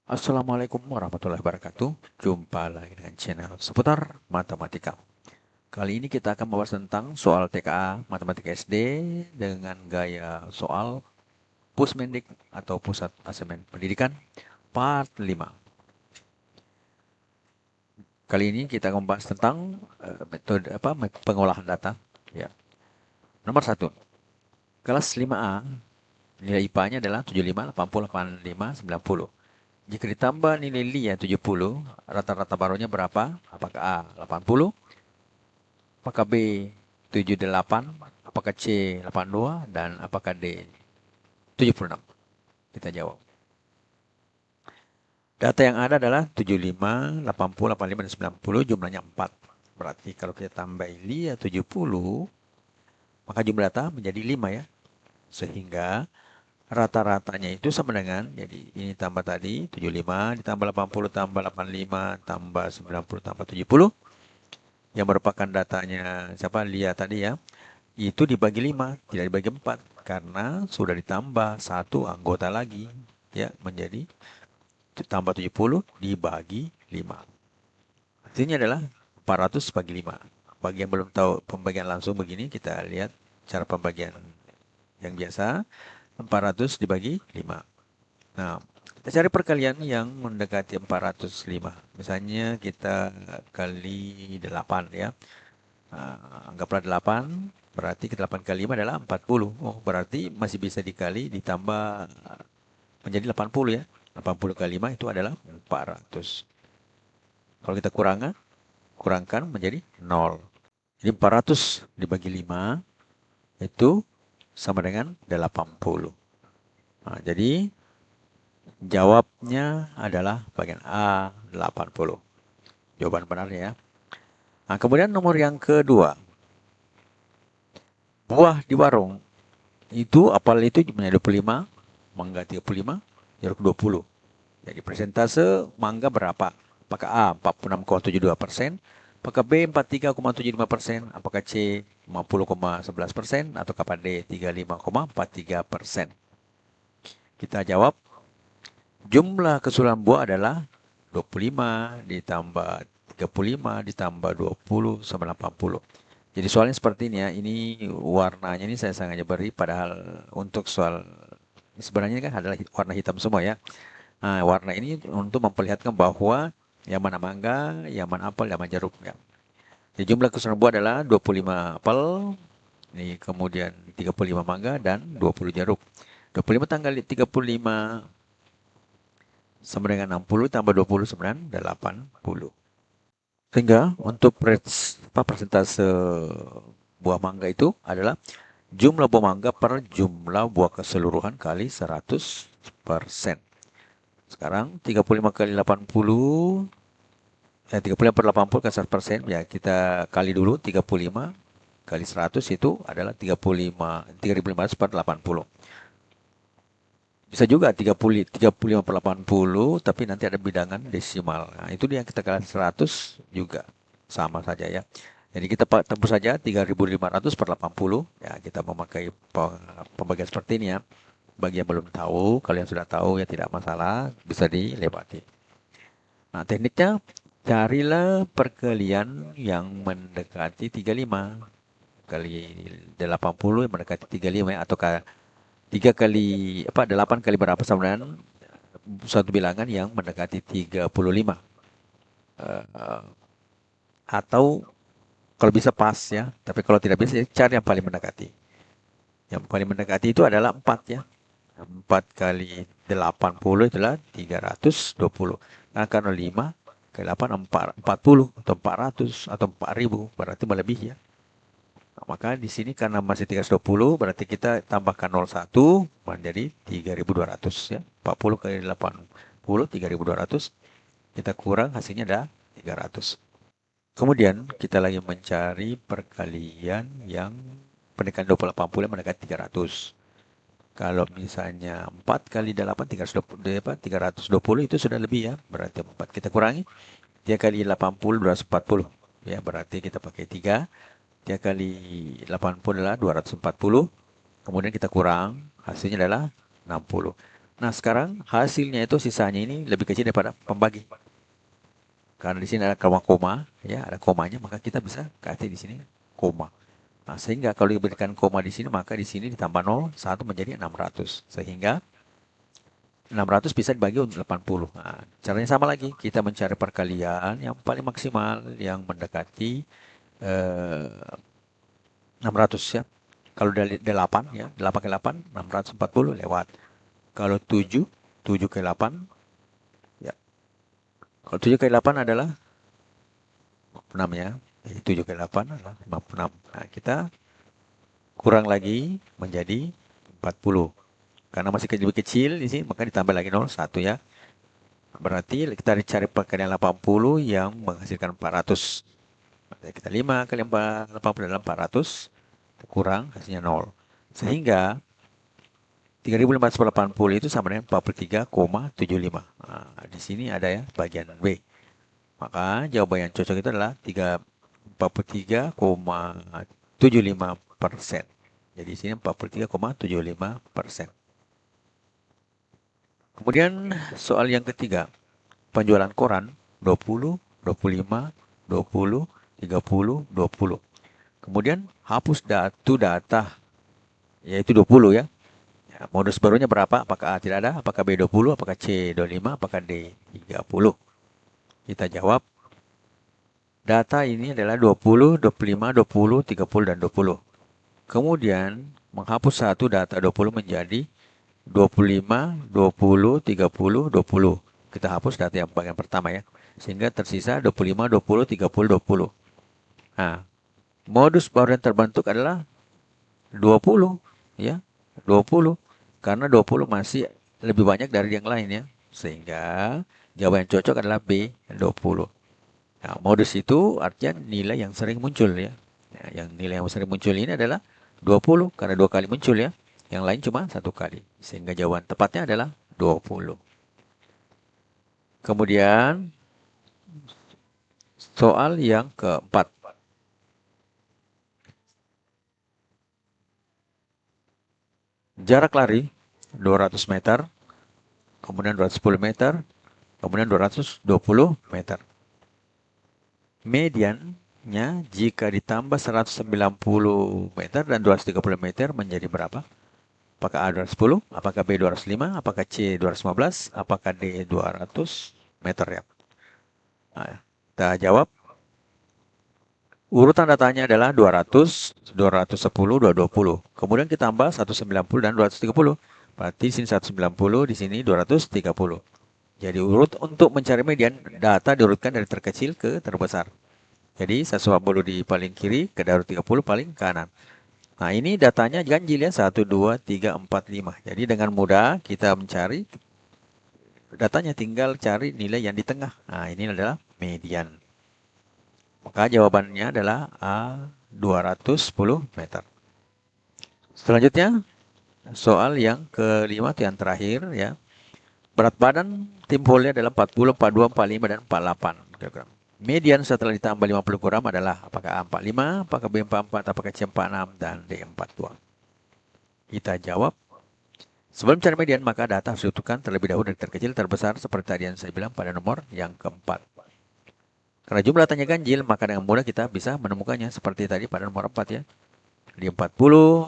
Assalamualaikum warahmatullahi wabarakatuh. Jumpa lagi dengan channel seputar matematika. Kali ini kita akan membahas tentang soal TKA Matematika SD dengan gaya soal Pusmendik atau Pusat Asesmen Pendidikan part 5. Kali ini kita akan membahas tentang metode pengolahan data. Ya. Nomor 1. Kelas 5A nilai IPA-nya adalah 75, 80, 85, 90. Jika ditambah nilai LIA 70, rata-rata barunya berapa? Apakah A 80, apakah B 78, apakah C 82, dan apakah D 76? Kita jawab. Data yang ada adalah 75, 80, 85, dan 90, jumlahnya 4. Berarti kalau kita tambah LIA 70, maka jumlah data menjadi 5 ya. Sehingga rata-ratanya itu sama dengan, jadi ini tambah tadi 75 ditambah 80 tambah 85 tambah 90 tambah 70 yang merupakan datanya siapa Lia tadi ya, itu dibagi 5, tidak dibagi 4 karena sudah ditambah satu anggota lagi ya, menjadi tambah 70 dibagi 5. Artinya adalah 400 bagi 5. Bagi yang belum tahu pembagian langsung begini, kita lihat cara pembagian yang biasa. 400 dibagi 5. Nah, kita cari perkalian yang mendekati 405. Misalnya kita kali 8 ya. Anggaplah 8, berarti 8 kali 5 adalah 40. Oh, berarti masih bisa dikali ditambah menjadi 80 ya. 80 kali 5 itu adalah 400. Kalau kita kurangkan menjadi 0. Jadi 400 dibagi 5 itu sama dengan 80. Nah, jadi jawabnya adalah bagian A 80. Jawaban benarnya ya. Nah, kemudian nomor yang kedua. Buah di warung. Itu apel itu jumlahnya 25, mangga 35, jeruk 20. Jadi persentase mangga berapa? Apakah A 46,72%, apakah B 43,75%, apakah C 50,11%, atau apakah D 35,43%? Kita jawab, jumlah keseluruhan buah adalah 25 ditambah 35 ditambah 20 sama 80. Jadi soalnya seperti ini ya, ini warnanya ini saya sengaja beri, padahal untuk soal sebenarnya kan adalah warna hitam semua ya. Nah, warna ini untuk memperlihatkan bahwa yang mana mangga, yang mana apel, yang mana jeruk ya. Jadi jumlah keseluruhan buah adalah 25 apel, ini kemudian 35 mangga dan 20 jeruk. 25 tanggal 35 sama dengan 60 tambah 20 sama dengan 80. Sehingga untuk persentase buah mangga itu adalah jumlah buah mangga per jumlah buah keseluruhan kali 100%. Sekarang 35 kali 80, 35 per 80 kan 100%. Ya, kita kali dulu 35 kali 100 itu adalah 3.500 per 80. Bisa juga 35 per 80, tapi nanti ada bilangan desimal. Nah, itu dia kita kali 100 juga sama saja ya. Jadi kita tembus saja 3.500 per 80. Ya, kita memakai pembagian seperti ini ya. Bagi yang belum tahu, kalau yang sudah tahu ya tidak masalah, bisa dilewati. Nah, tekniknya carilah perkalian yang mendekati 35 kali 80 yang mendekati 35 ya, atau 3 kali 8 kali berapa sama dengan suatu bilangan yang mendekati 35. Uh, atau kalau bisa pas ya, tapi kalau tidak bisa cari yang paling mendekati. Yang paling mendekati itu adalah 4 ya. 4 kali 80 itulah 320. Nah, karena 5 kali 8 40 atau 400 atau 4000 berarti melebihi ya. Nah, maka di sini karena masih 320 berarti kita tambahkan 01 menjadi 3200 ya. 40 kali 80 3200, kita kurang hasilnya ada 300. Kemudian kita lagi mencari perkalian yang pendekatan 280 yang mendekati 300. Kalau misalnya 4 kali 8 320 itu sudah lebih ya. Berarti 4 kita kurangi 3 kali 80 240 ya, berarti kita pakai 3. 3 kali 80 adalah 240. Kemudian kita kurang, hasilnya adalah 60. Nah, sekarang hasilnya itu sisanya ini lebih kecil daripada pembagi. Karena di sini ada koma-koma, ya, ada komanya, maka kita bisa kasih di sini koma. Nah, sehingga kalau diberikan koma di sini, maka di sini ditambah 0, 1 menjadi 600. Sehingga 600 bisa dibagi untuk 80. Nah, caranya sama lagi, kita mencari perkalian yang paling maksimal, yang mendekati 600 ya. Kalau dari 8 ya, 8 ke 8, 640 lewat. Kalau 7, 7 ke 8, ya. Kalau 7 ke 8 adalah 6 ya. Jadi 7 ke 8 adalah 56. Nah, kita kurang lagi menjadi 40. Karena masih lebih kecil di sini, maka ditambah lagi 0, 1 ya. Berarti kita cari perkalian 80 yang menghasilkan 400. Jadi kita 5 kali 4, 80 adalah 400. Kurang, hasilnya 0. Sehingga 3.580 itu sama dengan 43,75. Nah, di sini ada ya bagian B. Maka jawaban yang cocok itu adalah 43,75%. Jadi di sini 43,75%. Kemudian soal yang ketiga, penjualan koran 20, 25, 20, 30, 20. Kemudian hapus data yaitu 20 ya. Ya, modus barunya berapa? Apakah A tidak ada? Apakah B 20? Apakah C 25? Apakah D 30? Kita jawab, data ini adalah 20, 25, 20, 30, dan 20. Kemudian menghapus satu data 20 menjadi 25, 20, 30, 20. Kita hapus data yang bagian pertama ya. Sehingga tersisa 25, 20, 30, 20. Nah, modus baru yang terbentuk adalah 20 ya. 20. Karena 20 masih lebih banyak dari yang lain ya. Sehingga jawaban yang cocok adalah B 20. Nah, modus itu artinya nilai yang sering muncul ya. Nah, yang nilai yang sering muncul ini adalah 20 karena 2 kali muncul ya. Yang lain cuma 1 kali. Sehingga jawaban tepatnya adalah 20. Kemudian soal yang keempat. Jarak lari 200 meter, kemudian 210 meter, kemudian 220 meter. Mediannya jika ditambah 190 meter dan 230 meter menjadi berapa? Apakah A 210, apakah B 205, apakah C 215, apakah D 200 meter ya? Nah, kita jawab. Urutan datanya adalah 200, 210, 220. Kemudian kita tambah 190 dan 230. Berarti di sini 190, di sini 230. Jadi urut untuk mencari median, data diurutkan dari terkecil ke terbesar. Jadi 140 di paling kiri, ke 230 paling kanan. Nah, ini datanya ganjil ya, 1, 2, 3, 4, 5. Jadi dengan mudah kita mencari datanya, tinggal cari nilai yang di tengah. Nah, ini adalah median. Maka jawabannya adalah A 210 meter. Selanjutnya, soal yang kelima yang terakhir ya. Berat badan tim voli adalah 40, 42, 45, dan 48 kg. Median setelah ditambah 50 gram adalah apakah A 45, apakah B 44, apakah C 46, dan D 42. Kita jawab. Sebelum cari median, maka data harus ditentukan terlebih dahulu dari terkecil terbesar seperti tadi yang saya bilang pada nomor yang keempat. Karena jumlah datanya ganjil, maka dengan mudah kita bisa menemukannya seperti tadi pada nomor 4 ya. Di 40,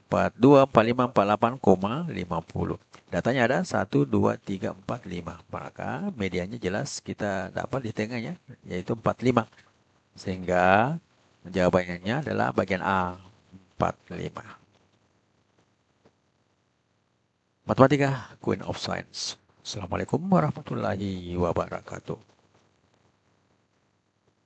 42, 45, 48, 50. Datanya ada 1, 2, 3, 4, 5. Maka mediannya jelas kita dapat di tengahnya, yaitu 45. Sehingga jawabannya adalah bagian A, 45. Matematika, Queen of Science. Assalamualaikum warahmatullahi wabarakatuh.